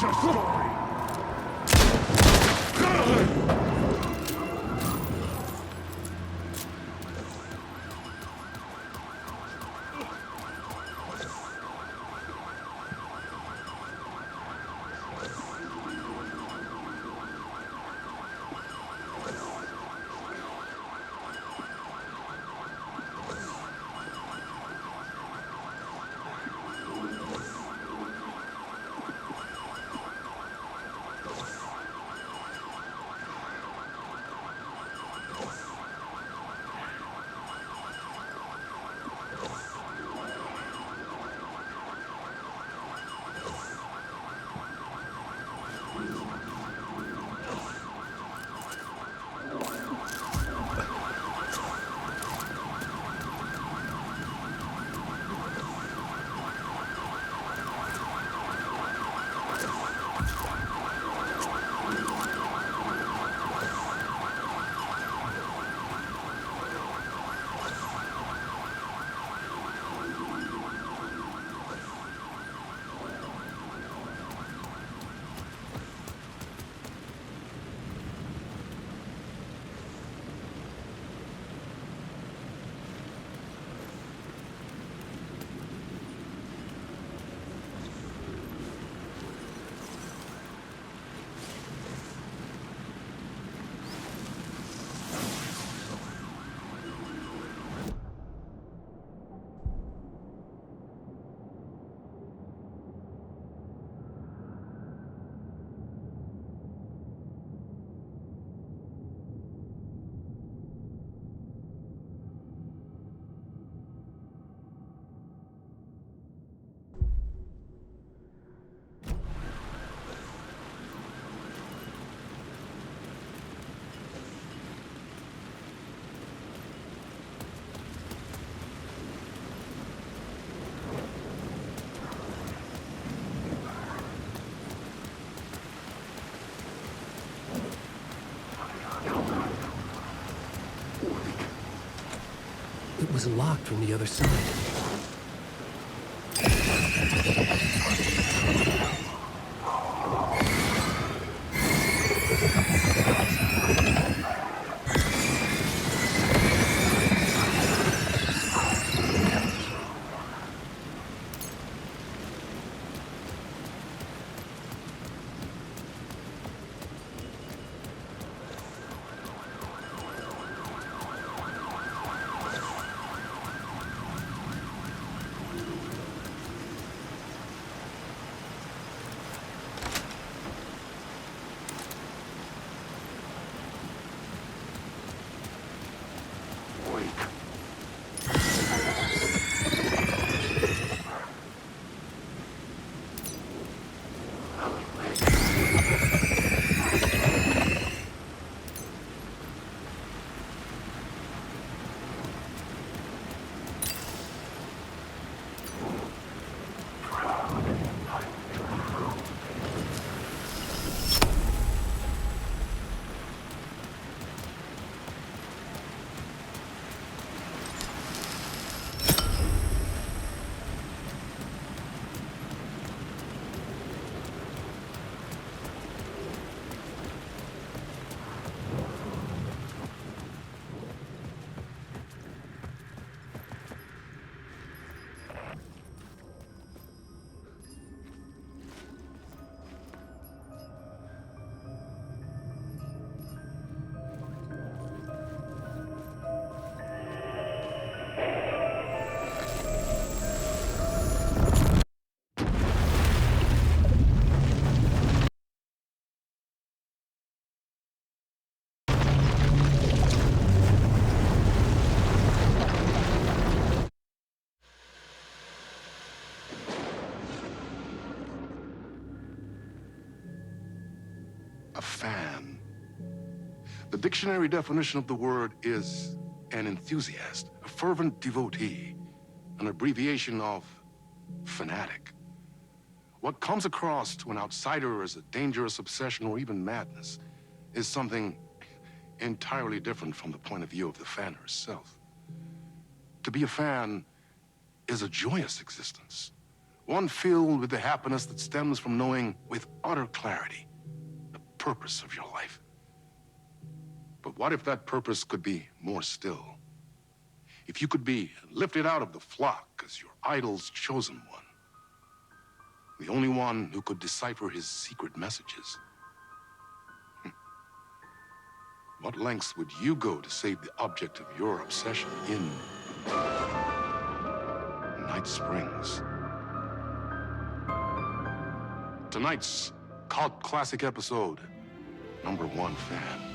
Finish your story! It was locked from the other side. A fan. The dictionary definition of the word is an enthusiast, a fervent devotee, an abbreviation of fanatic. What comes across to an outsider as a dangerous obsession or even madness is something entirely different from the point of view of the fan herself. To be a fan is a joyous existence, One filled with the happiness that stems from knowing with utter clarity the purpose of your life. But what if that purpose could be more still? If you could be lifted out of the flock as your idol's chosen one, the only one who could decipher his secret messages. What lengths would you go to save the object of your obsession in Night Springs? Tonight's cult classic episode, #1 fan.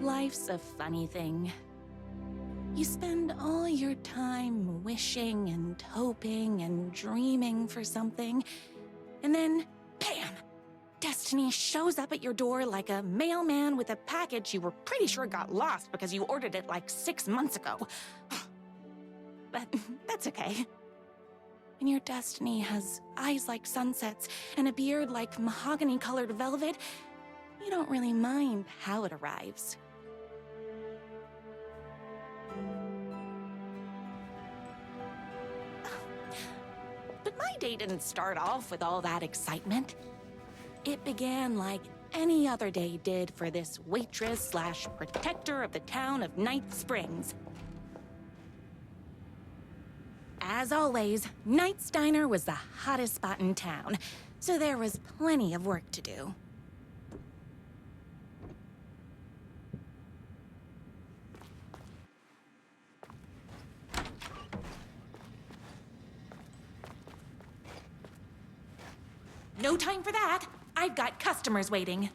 Life's a funny thing. You spend all your time wishing and hoping and dreaming for something, and then, bam! Destiny shows up at your door like a mailman with a package you were pretty sure got lost because you ordered it like 6 months ago. But that's okay. When your destiny has eyes like sunsets and a beard like mahogany-colored velvet, you don't really mind how it arrives. But my day didn't start off with all that excitement. It began like any other day did for this waitress/protector of the town of Night Springs. As always, Night's Diner was the hottest spot in town, so there was plenty of work to do. No time for that. I've got customers waiting.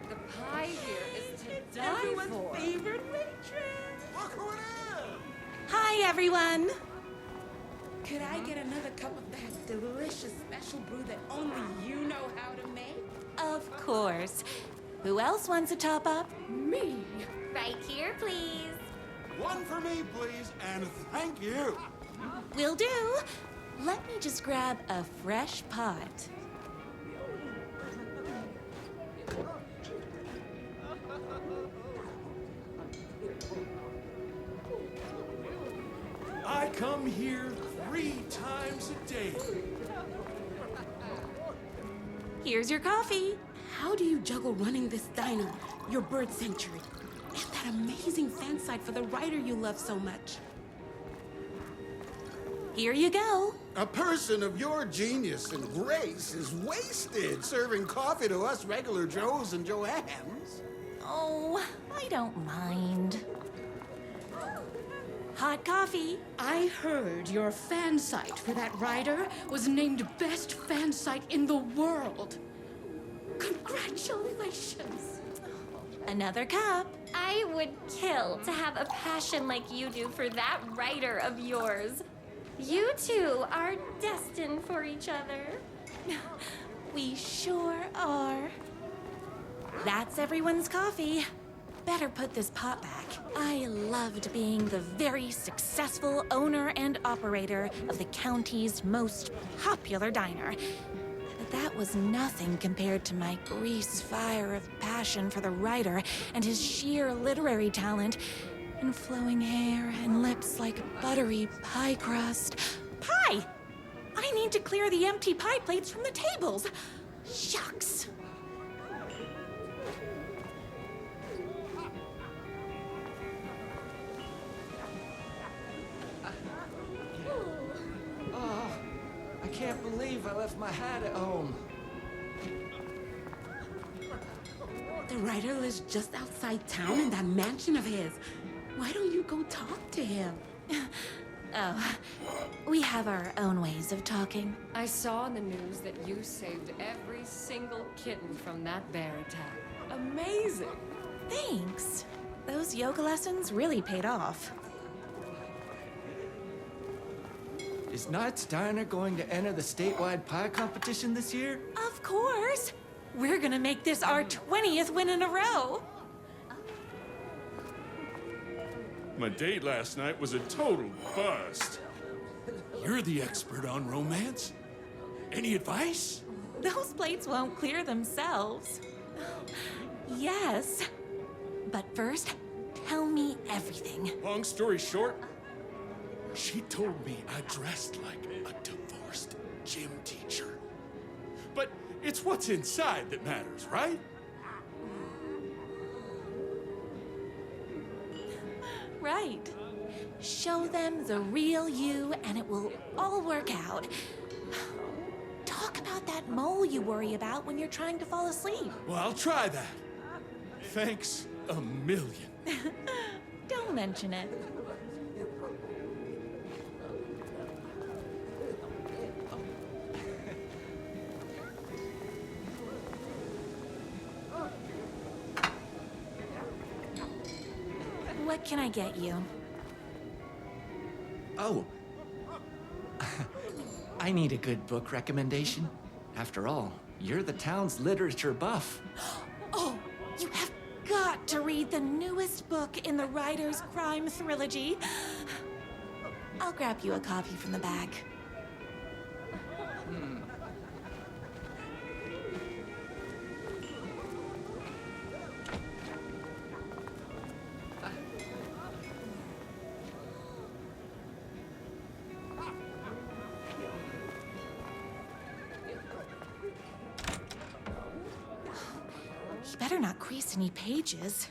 The pie here is to die Everyone's for. favorite waitress. Look who it is! Hi, everyone. Could I get another cup of that delicious special brew that only you know how to make? Of course. Who else wants a top-up? Me. Right here, please. One for me, please, and thank you. Will do. Let me just grab a fresh pot. I come here 3 times a day. Here's your coffee. How do you juggle running this diner, your bird sanctuary, and that amazing fan site for the writer you love so much? Here you go. A person of your genius and grace is wasted serving coffee to us regular Joes and Joannes. Oh, I don't mind. Hot coffee. I heard your fan site for that writer was named best fan site in the world. Congratulations. Another cup. I would kill to have a passion like you do for that writer of yours. You two are destined for each other. We sure are. That's everyone's coffee. Better put this pot back. I loved being the very successful owner and operator of the county's most popular diner. But that was nothing compared to my grease fire of passion for the writer and his sheer literary talent, and flowing hair and lips like buttery pie crust. Pie! I need to clear the empty pie plates from the tables. Shucks. I can't believe I left my hat at home. The writer lives just outside town in that mansion of his. Why don't you go talk to him? Oh, we have our own ways of talking. I saw in the news that you saved every single kitten from that bear attack. Amazing! Thanks. Those yoga lessons really paid off. Is Knight's Diner going to enter the statewide pie competition this year? Of course! We're gonna make this our 20th win in a row! My date last night was a total bust. You're the expert on romance. Any advice? Those plates won't clear themselves. Yes. But first, tell me everything. Long story short, she told me I dressed like a divorced gym teacher. But it's what's inside that matters, right? Right. Show them the real you and it will all work out. Talk about that mole you worry about when you're trying to fall asleep. Well, I'll try that. Thanks a million. Don't mention it. What can I get you? Oh. I need a good book recommendation. After all, you're the town's literature buff. Oh, you have got to read the newest book in the Writer's Crime Trilogy. I'll grab you a copy from the back. You better not crease any pages.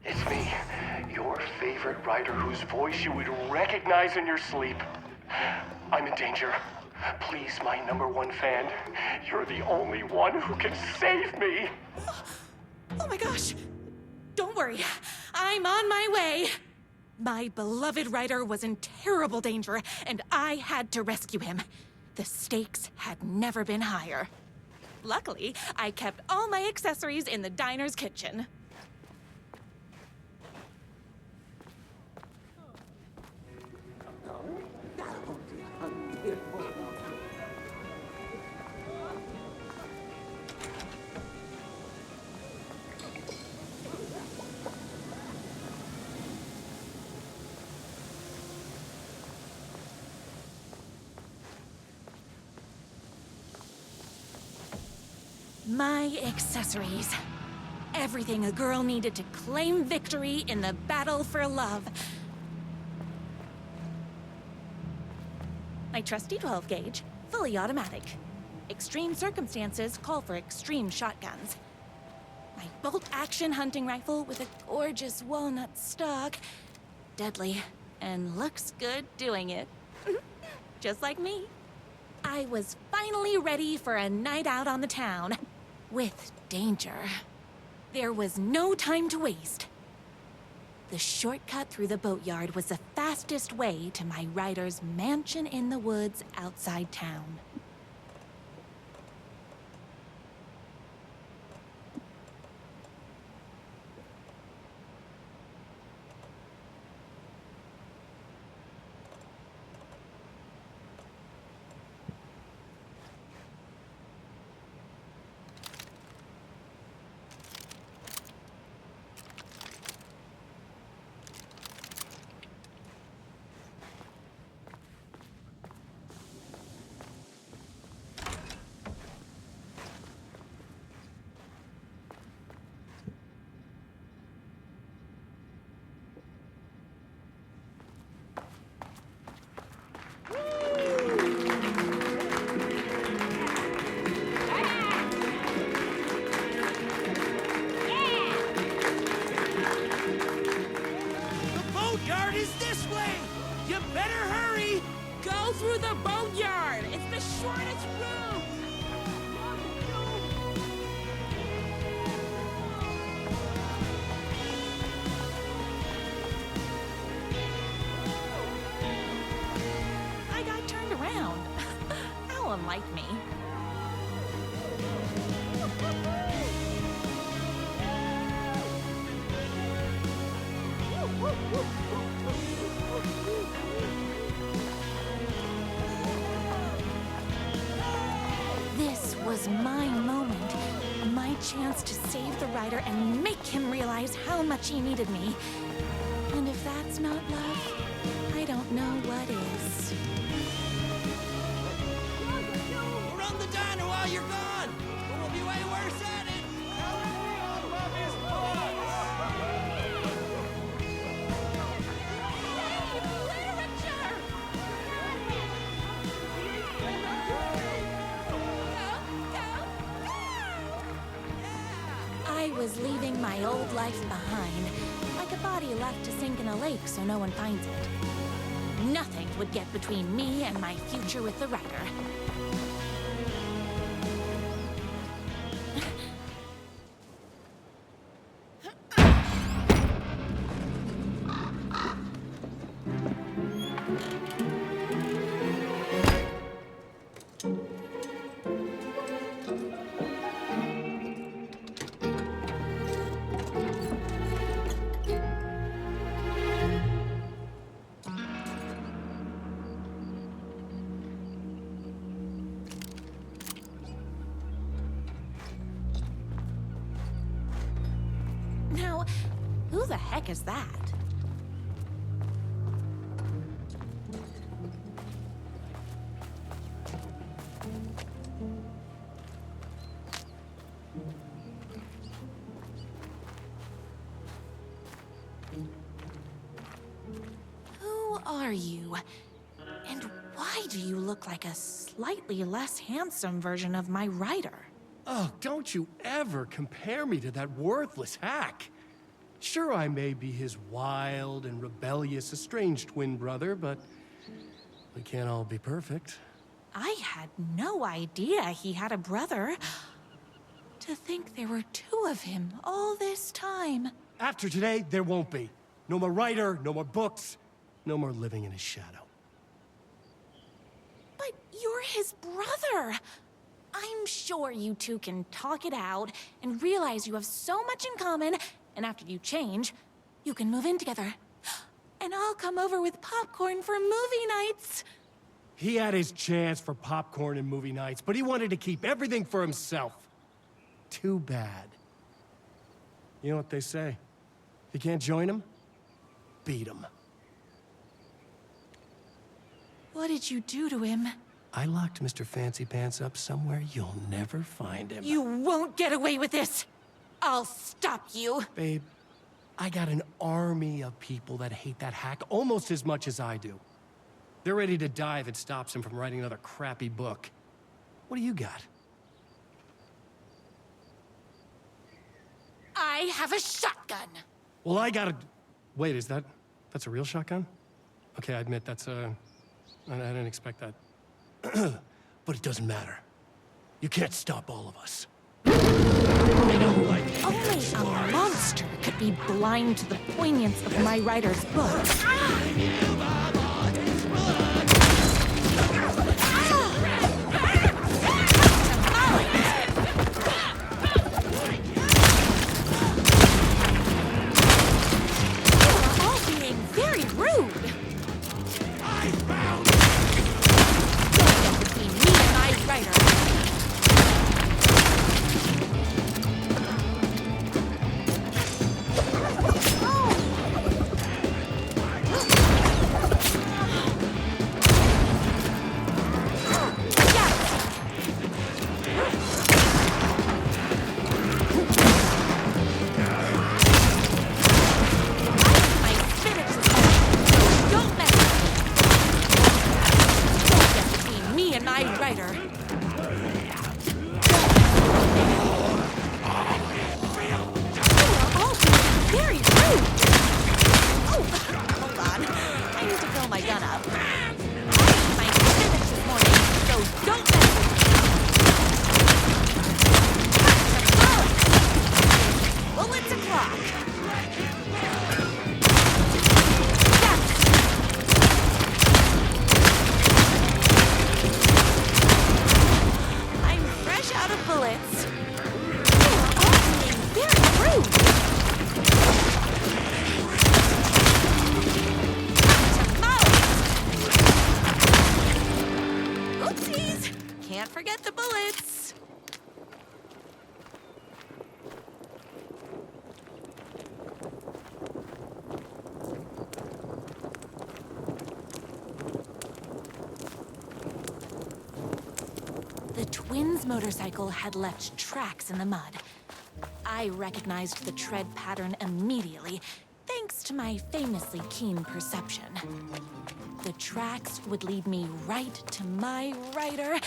It's me, your favorite writer whose voice you would recognize in your sleep. I'm in danger. Please, my #1 fan, you're the only one who can save me. Oh my gosh! Don't worry, I'm on my way! My beloved writer was in terrible danger, and I had to rescue him. The stakes had never been higher. Luckily, I kept all my accessories in the diner's kitchen. My accessories. Everything a girl needed to claim victory in the battle for love. My trusty 12 gauge, fully automatic. Extreme circumstances call for extreme shotguns. My bolt-action hunting rifle with a gorgeous walnut stock. Deadly, and looks good doing it. just like me. I was finally ready for a night out on the town. With danger. There was no time to waste. The shortcut through the boatyard was the fastest way to my rider's mansion in the woods outside town. Through the boatyard! It's the shortest route! I got turned around. Alan liked me. This was my moment, my chance to save the rider and make him realize how much he needed me. And if that's not love, I don't know what is. We'll run the diner while you're gone! We'll be way worse at it! I was leaving my old life behind, like a body left to sink in a lake so no one finds it. Nothing would get between me and my future with the rider. Now, who the heck is that? Who are you? And why do you look like a slightly less handsome version of my rider? Oh, don't you ever compare me to that worthless hack. Sure, I may be his wild and rebellious estranged twin brother, but we can't all be perfect. I had no idea he had a brother. To think there were two of him all this time. After today, there won't be. No more writer, no more books, no more living in his shadow. But you're his brother. I'm sure you two can talk it out and realize you have so much in common, and after you change, you can move in together. And I'll come over with popcorn for movie nights. He had his chance for popcorn and movie nights, but he wanted to keep everything for himself. Too bad. You know what they say? If you can't join him, beat him. What did you do to him? I locked Mr. Fancy Pants up somewhere you'll never find him. You won't get away with this. I'll stop you. Babe, I got an army of people that hate that hack almost as much as I do. They're ready to die if it stops him from writing another crappy book. What do you got? I have a shotgun. Well, I got a... Wait, that's a real shotgun? Okay, I admit that's I didn't expect that. But it doesn't matter. You can't stop all of us. Only a monster could be blind to the poignance of my writer's book. You're all being very rude. Don't get between me and my writer. Can't forget the bullets. The twins' motorcycle had left tracks in the mud. I recognized the tread pattern immediately, thanks to my famously keen perception. The tracks would lead me right to my writer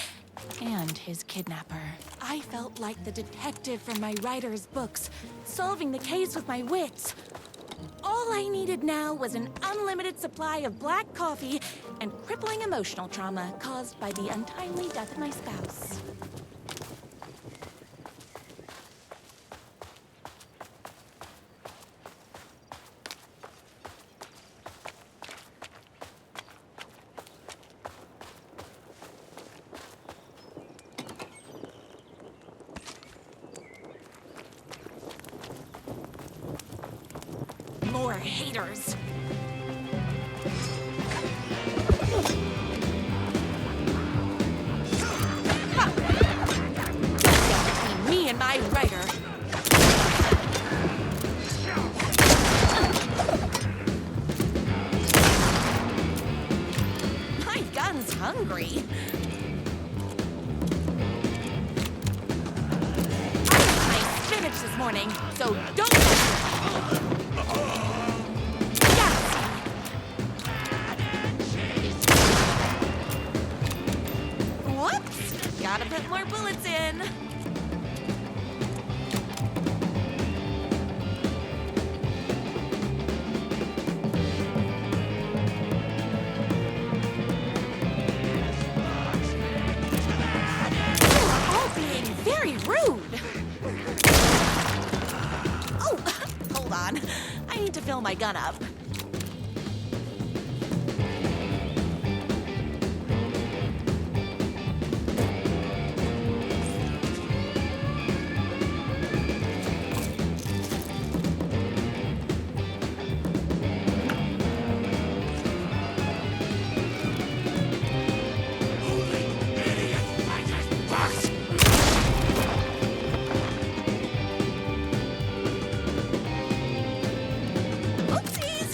and his kidnapper. I felt like the detective from my writer's books, solving the case with my wits. All I needed now was an unlimited supply of black coffee and crippling emotional trauma caused by the untimely death of my spouse. More haters. Between me and my writer. My gun's hungry. I ate my spinach this morning, so don't. Whoops! Gotta put more bullets in. You're all being very rude. Oh, hold on. I need to fill my gun up. Oopsies!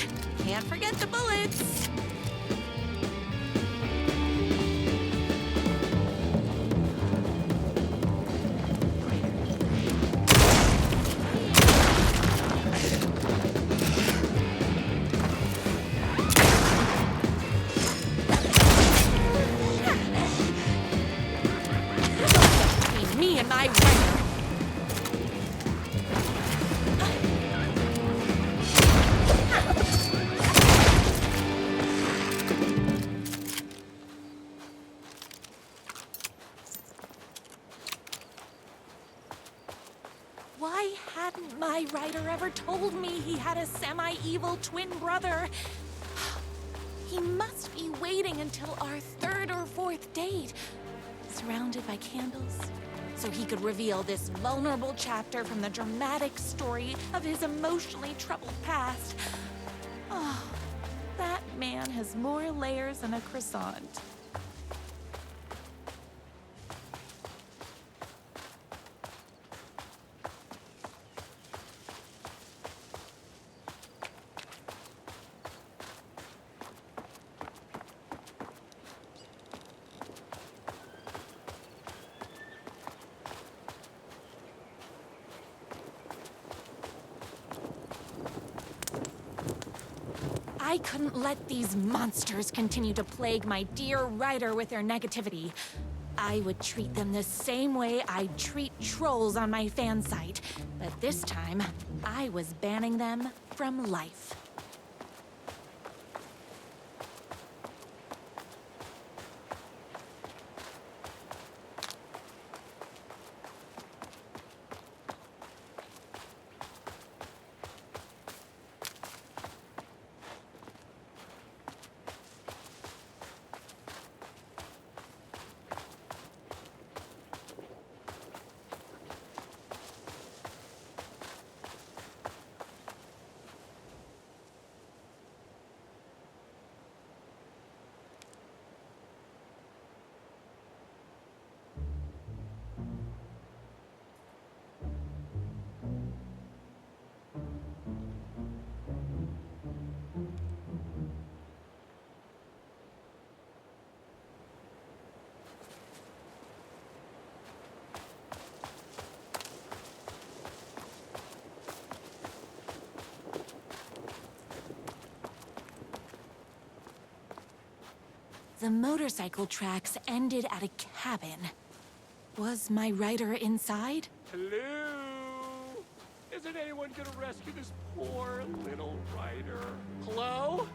Why hadn't my writer ever told me he had a semi-evil twin brother? He must be waiting until our third or fourth date, surrounded by candles, so he could reveal this vulnerable chapter from the dramatic story of his emotionally troubled past. Oh, that man has more layers than a croissant. I couldn't let these monsters continue to plague my dear writer with their negativity. I would treat them the same way I'd treat trolls on my fan site, but this time, I was banning them from life. The motorcycle tracks ended at a cabin. Was my writer inside? Hello? Isn't anyone gonna rescue this poor little writer? Hello?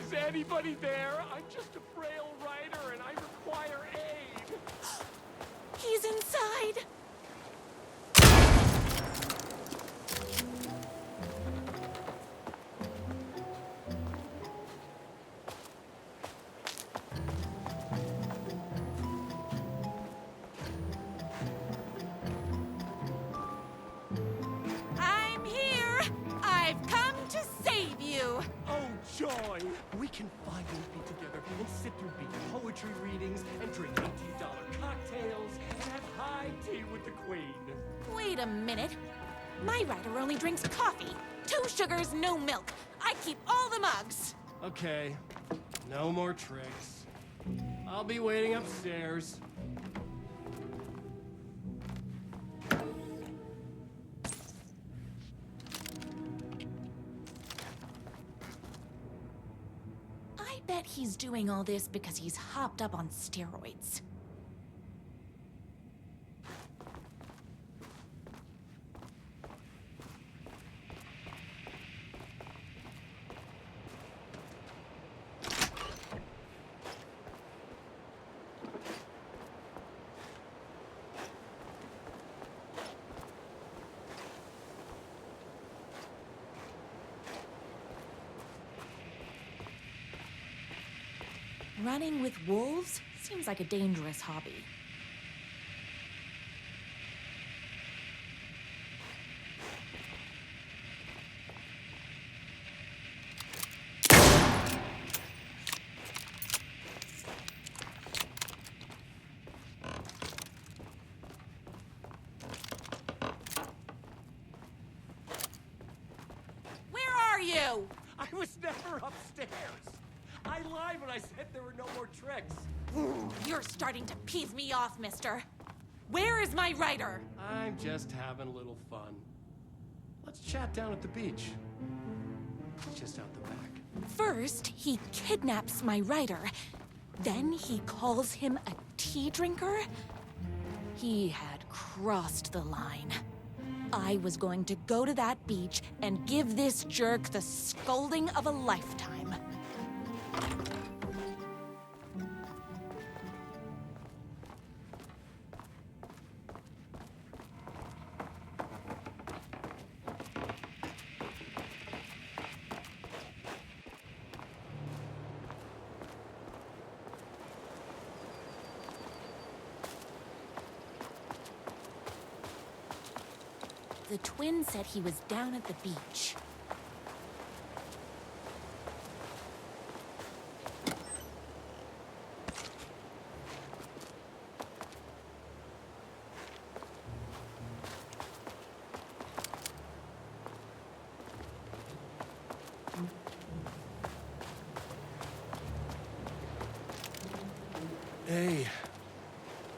Is anybody there? I'm just a frail writer and I require aid. He's inside! I'm here! I've come to save you! Oh, joy! We can finally be together and sit through big poetry readings and drink $18 cocktails and have high tea with the queen. Wait a minute. My writer only drinks coffee. 2 sugars, no milk. I keep all the mugs. Okay, no more tricks. I'll be waiting upstairs. I bet he's doing all this because he's hopped up on steroids. Running with wolves seems like a dangerous hobby. Where are you? I was never upstairs. I lied when I said there were no more tricks. You're starting to piss me off, mister. Where is my writer? I'm just having a little fun. Let's chat down at the beach. It's just out the back. First, he kidnaps my writer. Then he calls him a tea drinker. He had crossed the line. I was going to go to that beach and give this jerk the scolding of a lifetime. The twin said he was down at the beach. Hey,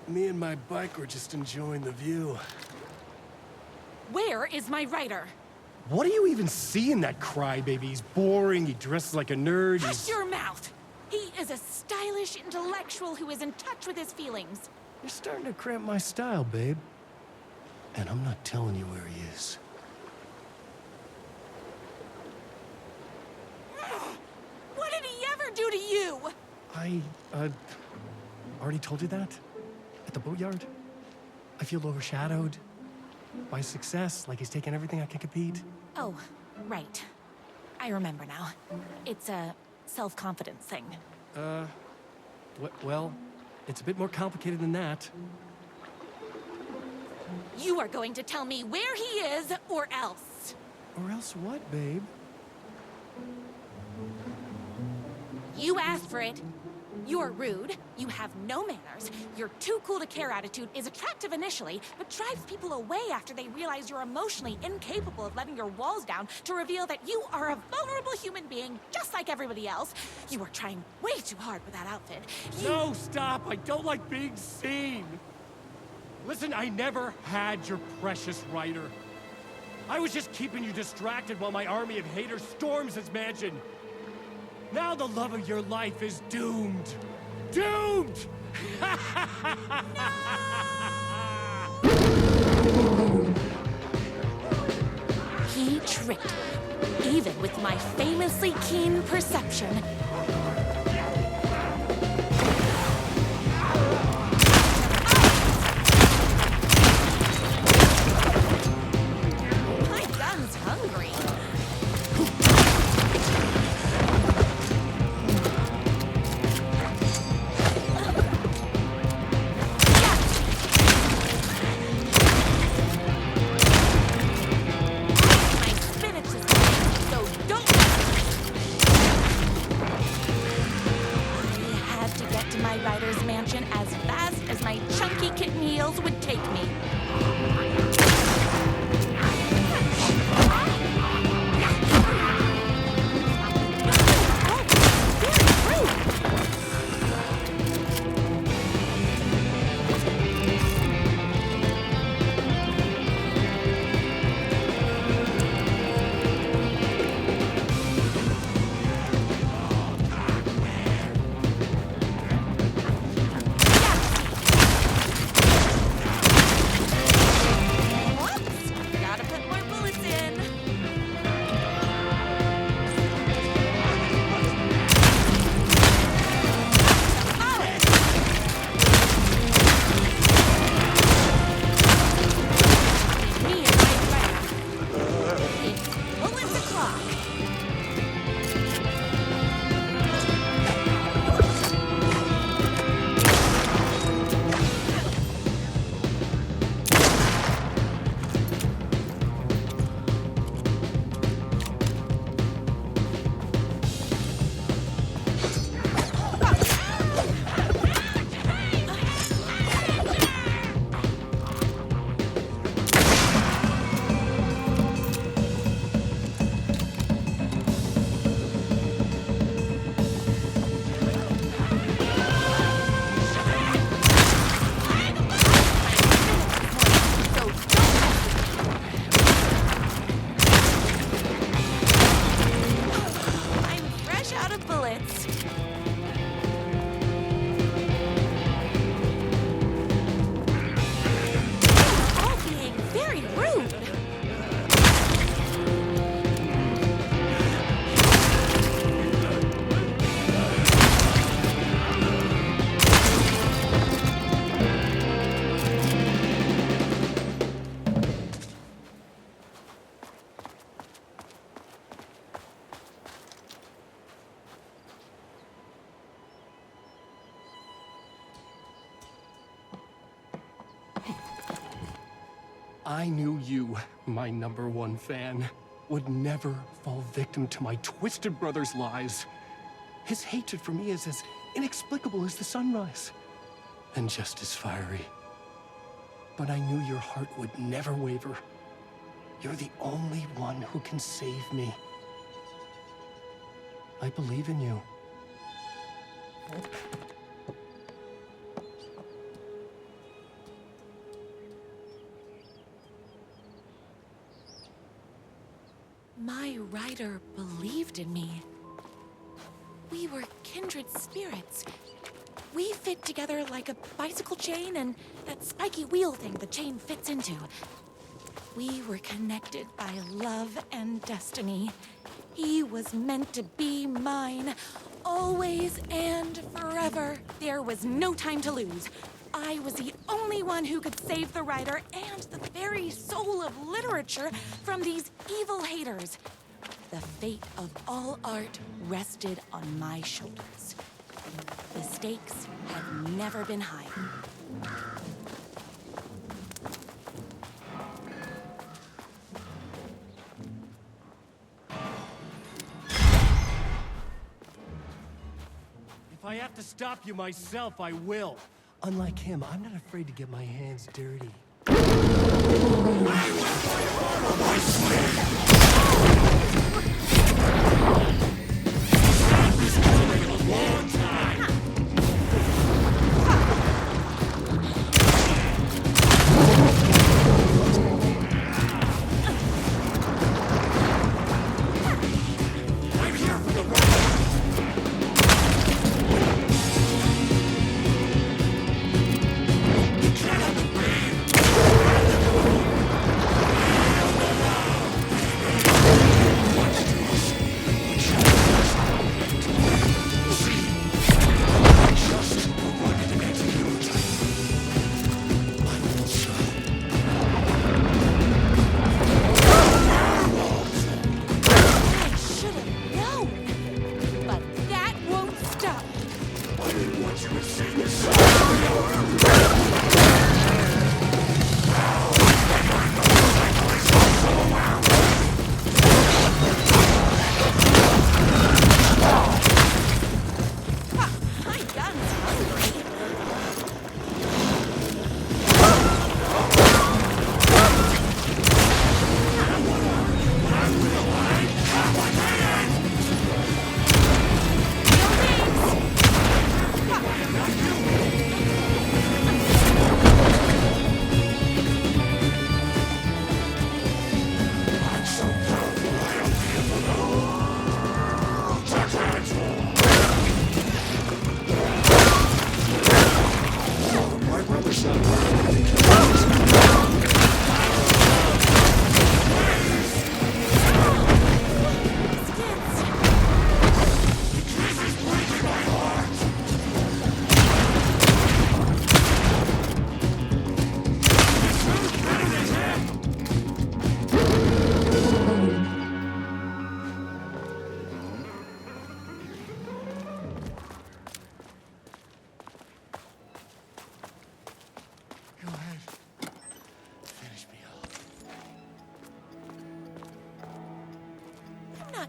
me and my bike were just enjoying the view. Where is my writer? What do you even see in that crybaby? He's boring, he dresses like a nerd, Hush your mouth! He is a stylish intellectual who is in touch with his feelings. You're starting to cramp my style, babe. And I'm not telling you where he is. What did he ever do to you? I, already told you that? At the boatyard? I feel overshadowed by success, like he's taken everything I can compete. Oh, right. I remember now. It's a self-confidence thing. Well, it's a bit more complicated than that. You are going to tell me where he is, or else. Or else what, babe? You asked for it. You're rude, you have no manners, your too cool to care attitude is attractive initially, but drives people away after they realize you're emotionally incapable of letting your walls down to reveal that you are a vulnerable human being just like everybody else. You are trying way too hard with that outfit. No, stop! I don't like being seen! Listen, I never had your precious writer. I was just keeping you distracted while my army of haters storms his mansion. Now the love of your life is doomed. Doomed! He tricked me, even with my famously keen perception. My gun's hungry. My spinach is hungry, so don't. I knew you, my #1 fan, would never fall victim to my twisted brother's lies. His hatred for me is as inexplicable as the sunrise, and just as fiery. But I knew your heart would never waver. You're the only one who can save me. I believe in you. My rider believed in me. We were kindred spirits. We fit together like a bicycle chain and that spiky wheel thing the chain fits into. We were connected by love and destiny. He was meant to be mine, always and forever. There was no time to lose. I was the only one who could save the writer and the very soul of literature from these evil haters. The fate of all art rested on my shoulders. The stakes had never been higher. If I have to stop you myself, I will. Unlike him, I'm not afraid to get my hands dirty.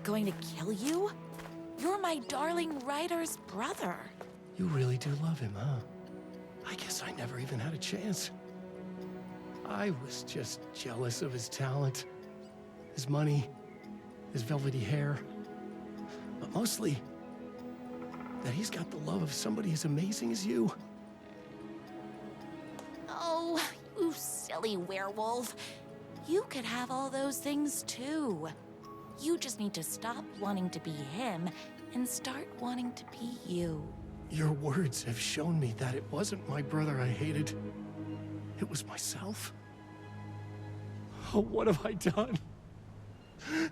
Going to kill you? You're my darling writer's brother. You really do love him, huh? I guess I never even had a chance. I was just jealous of his talent, his money, his velvety hair. But mostly, that he's got the love of somebody as amazing as you. Oh, you silly werewolf. You could have all those things too. You just need to stop wanting to be him and start wanting to be you. Your words have shown me that it wasn't my brother I hated. It was myself. Oh, what have I done?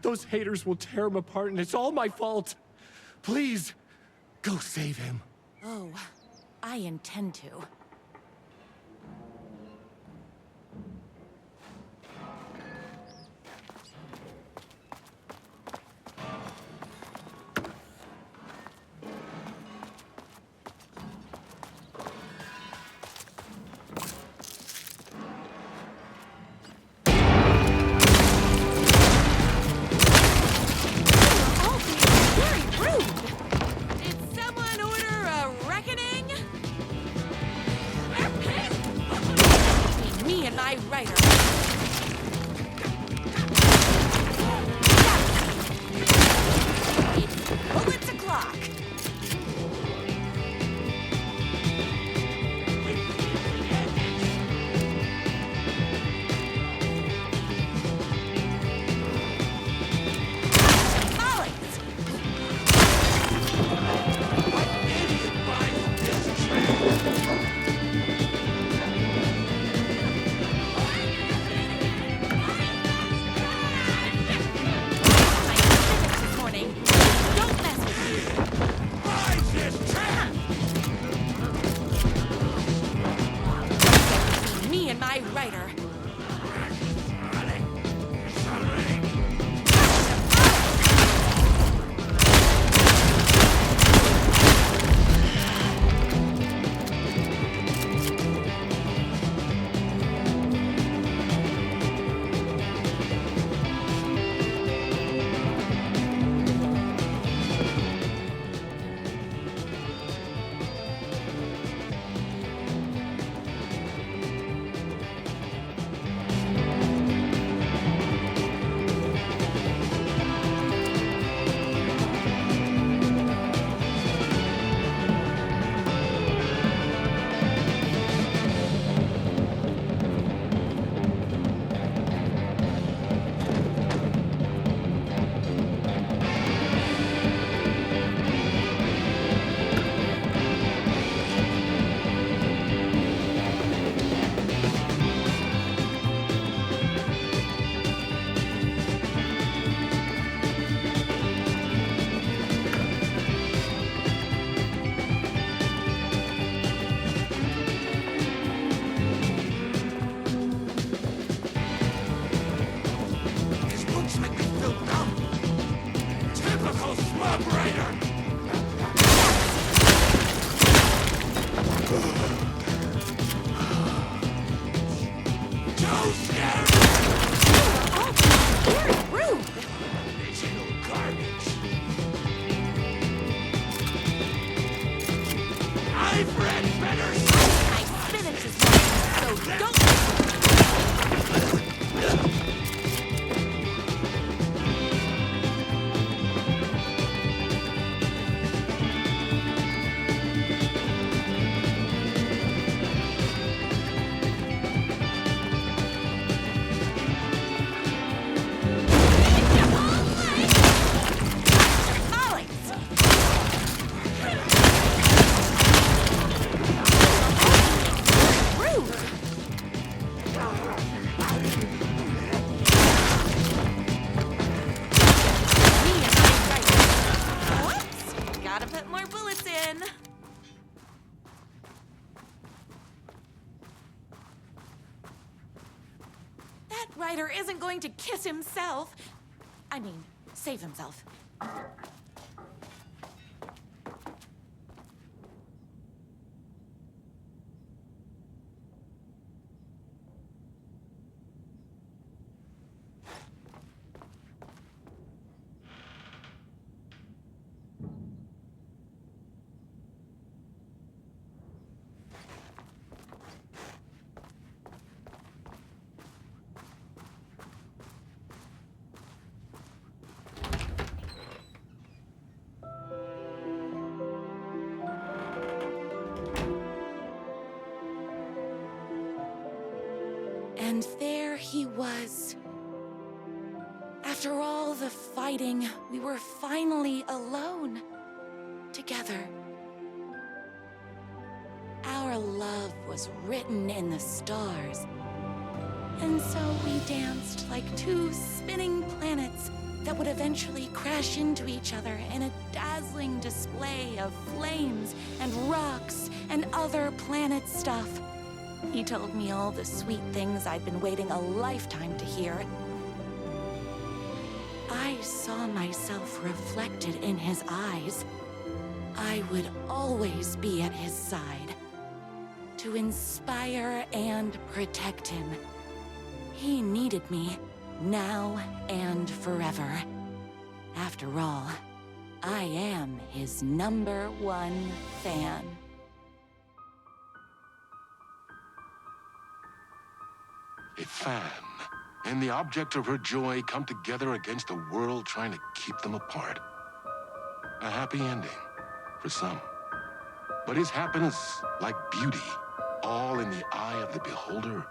Those haters will tear him apart, and it's all my fault. Please, go save him. Oh, I intend to. Ryder isn't going to kiss himself. I mean, save himself. And there he was. After all the fighting, we were finally alone. Together. Our love was written in the stars. And so we danced like two spinning planets that would eventually crash into each other in a dazzling display of flames and rocks and other planet stuff. He told me all the sweet things I'd been waiting a lifetime to hear. I saw myself reflected in his eyes. I would always be at his side, to inspire and protect him. He needed me, now and forever. After all, I am his #1 fan. A fan and the object of her joy come together against a world trying to keep them apart. A happy ending for some. But is happiness, like beauty, all in the eye of the beholder?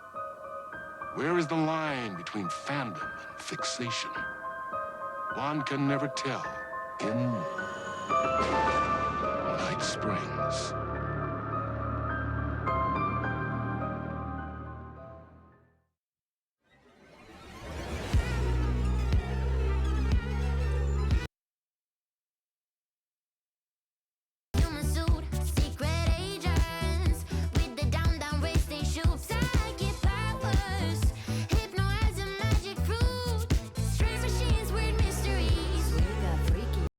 Where is the line between fandom and fixation? One can never tell in Night Springs.